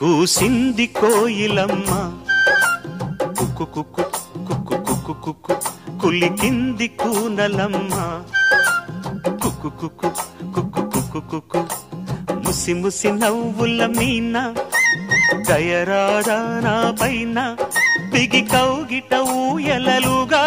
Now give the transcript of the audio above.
కూసింది కోయిలమ్మ కుక్కు కుక్కు కుక్కు కుక్కు కుక్కు కులికింది కూనలమ్మ కుక్కు కుక్కు కుక్కు కుక్కు కుక్కు ముసి ముసి నవ్వుల మీన దయరాడా నా పైన బిగి కౌగిట ఊయలలుగా